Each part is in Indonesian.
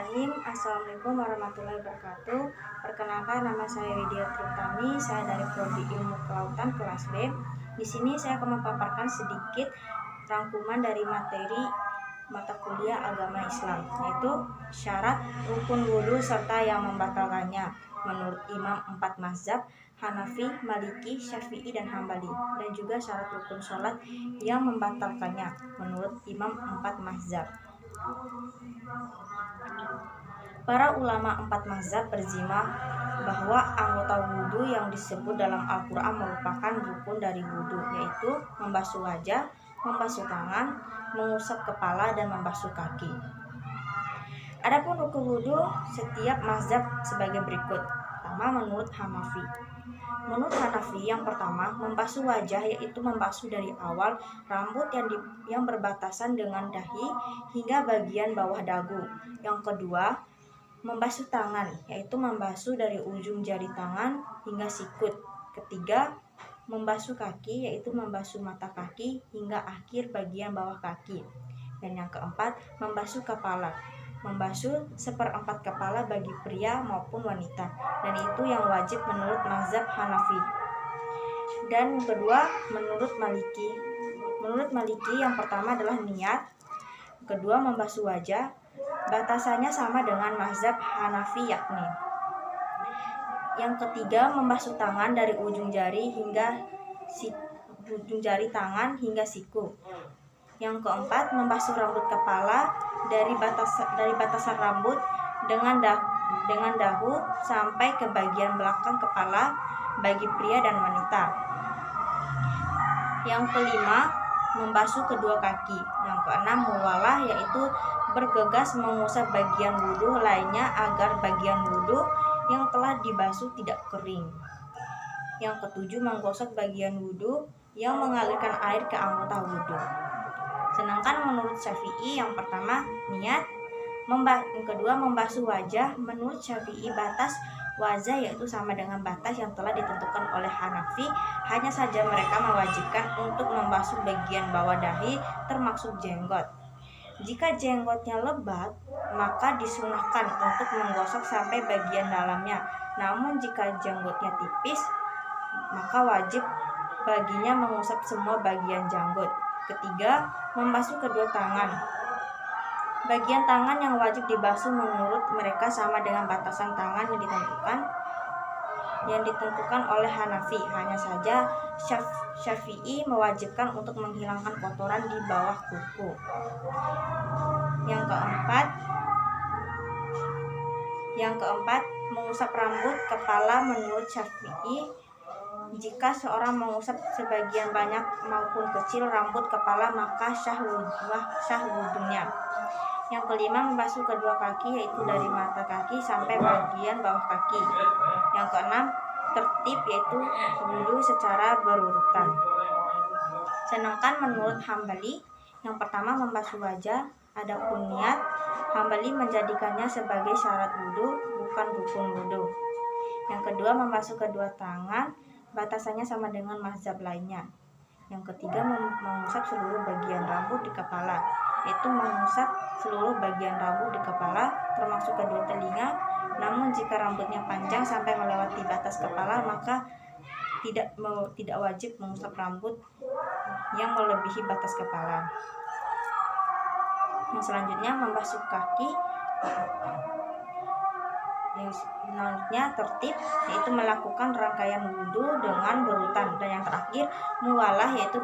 Bismillahirrahmanirrahim. Assalamualaikum warahmatullahi wabarakatuh. Perkenalkan, nama saya Widya Triutami. Saya dari Prodi Ilmu Kelautan kelas B. Di sini saya akan memaparkan sedikit rangkuman dari materi mata kuliah agama Islam, yaitu syarat, rukun wudhu serta yang membatalkannya menurut imam 4 mazhab Hanafi, Maliki, Syafi'i, dan Hambali, dan juga syarat rukun sholat yang membatalkannya menurut imam 4 mazhab. Para ulama 4 mazhab berzimah bahwa anggota wudhu yang disebut dalam Al-Quran merupakan rukun dari wudhu, yaitu membasuh wajah, membasuh tangan, mengusap kepala, dan membasuh kaki. Adapun rukun wudhu setiap mazhab sebagai berikut. Pertama, menurut Hanafi. Menurut Hanafi, yang pertama, membasuh wajah, yaitu membasuh dari awal rambut yang berbatasan dengan dahi hingga bagian bawah dagu. Yang kedua, membasuh tangan, yaitu membasuh dari ujung jari tangan hingga sikut. Ketiga, membasuh kaki, yaitu membasuh mata kaki hingga akhir bagian bawah kaki. Dan yang keempat, membasuh kepala, membasuh 1/4 kepala bagi pria maupun wanita, dan itu yang wajib menurut mazhab Hanafi. Dan yang kedua, menurut Maliki. Menurut Maliki, yang pertama adalah niat, kedua membasuh wajah, batasannya sama dengan mazhab Hanafi, yakni yang ketiga membasuh tangan dari ujung jari tangan hingga siku. Yang keempat, membasuh rambut kepala dari batasan rambut dengan dahu sampai ke bagian belakang kepala bagi pria dan wanita. Yang kelima, membasuh kedua kaki. Yang keenam, muwalah, yaitu bergegas mengusap bagian wudhu lainnya agar bagian wudhu yang telah dibasuh tidak kering. Yang ketujuh, menggosok bagian wudhu yang mengalirkan air ke anggota wudhu. Sedangkan menurut Syafi'i, yang pertama niat, yang kedua membasuh wajah. Menurut Syafi'i, batas wajah yaitu sama dengan batas yang telah ditentukan oleh Hanafi, hanya saja mereka mewajibkan untuk membasuh bagian bawah dahi termasuk jenggot. Jika jenggotnya lebat, maka disunahkan untuk menggosok sampai bagian dalamnya. Namun jika jenggotnya tipis, maka wajib baginya mengusap semua bagian janggut. Ketiga, membasuh kedua tangan. Bagian tangan yang wajib dibasuh menurut mereka sama dengan batasan tangan yang ditentukan oleh Hanafi. Hanya saja Syafi'i mewajibkan untuk menghilangkan kotoran di bawah kuku. Yang keempat, mengusap rambut kepala. Menurut Syafi'i, jika seorang mengusap sebagian banyak maupun kecil rambut kepala, maka sah wudhunya. Yang kelima, membasuh kedua kaki, yaitu dari mata kaki sampai bagian bawah kaki. Yang keenam, tertib, yaitu wudhu secara berurutan. Sedangkan menurut Hambali, yang pertama membasuh wajah. Adapun niat, Hambali menjadikannya sebagai syarat wudhu, bukan rukun wudhu. Yang kedua, membasuh kedua tangan, batasannya sama dengan mazhab lainnya. Yang ketiga, mengusap seluruh bagian rambut di kepala, yaitu mengusap seluruh bagian rambut di kepala termasuk kedua telinga. Namun jika rambutnya panjang sampai melewati batas kepala, maka tidak wajib mengusap rambut yang melebihi batas kepala. Yang selanjutnya, membasuh kaki. Yang selanjutnya, tertib, yaitu melakukan rangkaian wudhu dengan berurutan. Dan yang terakhir, muwalah, yaitu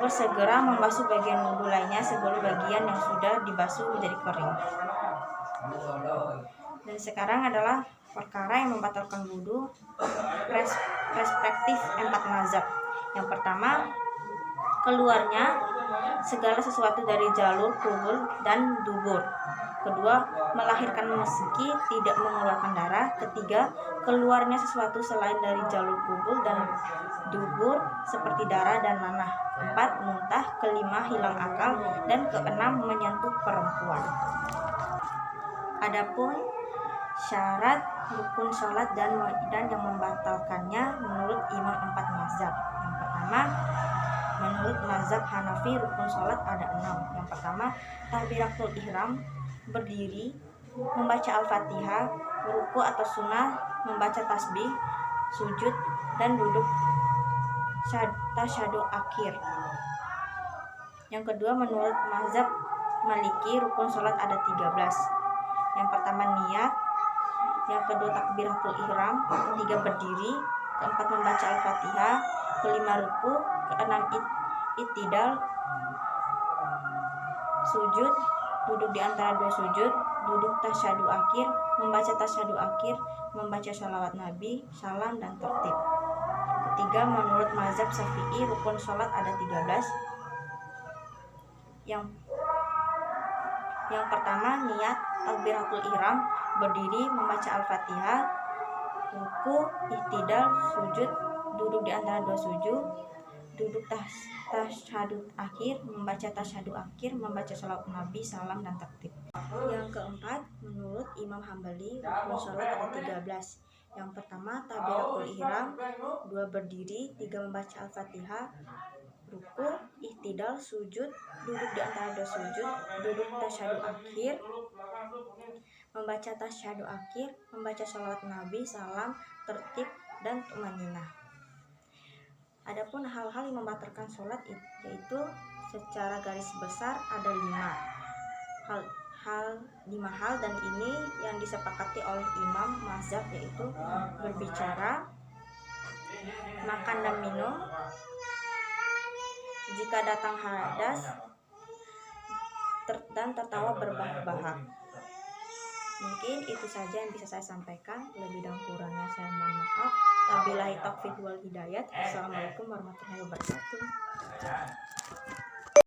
bersegera membasuh bagian wudhu lainnya sebelum bagian yang sudah dibasuh menjadi kering. Dan sekarang adalah perkara yang membatalkan wudhu perspektif 4 mazhab. Yang pertama, keluarnya segala sesuatu dari jalur kubul dan dubur. Kedua, melahirkan meski tidak mengeluarkan darah. Ketiga, keluarnya sesuatu selain dari jalur kubul dan dubur seperti darah dan nanah. 4, muntah. Kelima, hilang akal. Dan keenam, menyentuh perempuan. Adapun syarat rukun sholat dan yang membatalkannya menurut imam 4 mazhab. Yang pertama, menurut mazhab Hanafi, rukun sholat ada 6. Yang pertama, takbiratul ihram, berdiri membaca Al-Fatihah, ruku atau sunnah, membaca tasbih, sujud, dan duduk tasyahud akhir. Yang kedua, menurut mazhab Maliki, rukun sholat ada 13. Yang pertama niat, yang kedua takbiratul ihram, ketiga berdiri, keempat membaca Al-Fatihah, kelima ruku, keenam i'tidal, sujud, duduk di antara dua sujud, duduk tasyahud akhir, membaca tasyahud akhir, membaca sholawat Nabi, salam, dan tertib. Ketiga, menurut mazhab Syafi'i, rukun sholat ada 13. Yang pertama niat, takbiratul ihram, berdiri, membaca Al-Fatihah, ruku, i'tidal, sujud, duduk di antara dua sujud, duduk tasyahud akhir, membaca tasyahud akhir, membaca sholawat Nabi, salam, dan tertib. Yang keempat, menurut Imam Hambali, rukun sholat ada 13. Yang pertama takbiratul ihram, 2 berdiri, 3 membaca Al-Fatihah, ruku, i'tidal, sujud, duduk di antara dua sujud, duduk tasyahud akhir, membaca tasyahud akhir, membaca sholawat Nabi, salam, tertib, dan tumaninah. Adapun hal-hal yang membatalkan sholat yaitu secara garis besar ada 5 hal, dan ini yang disepakati oleh imam mazhab, yaitu berbicara, makan dan minum, jika datang hadas, dan tertawa berbahak-bahak. Mungkin itu saja yang bisa saya sampaikan. Lebih dan kurangnya saya mohon maaf. Wabillahi taufiq wal hidayah. Assalamualaikum warahmatullahi wabarakatuh.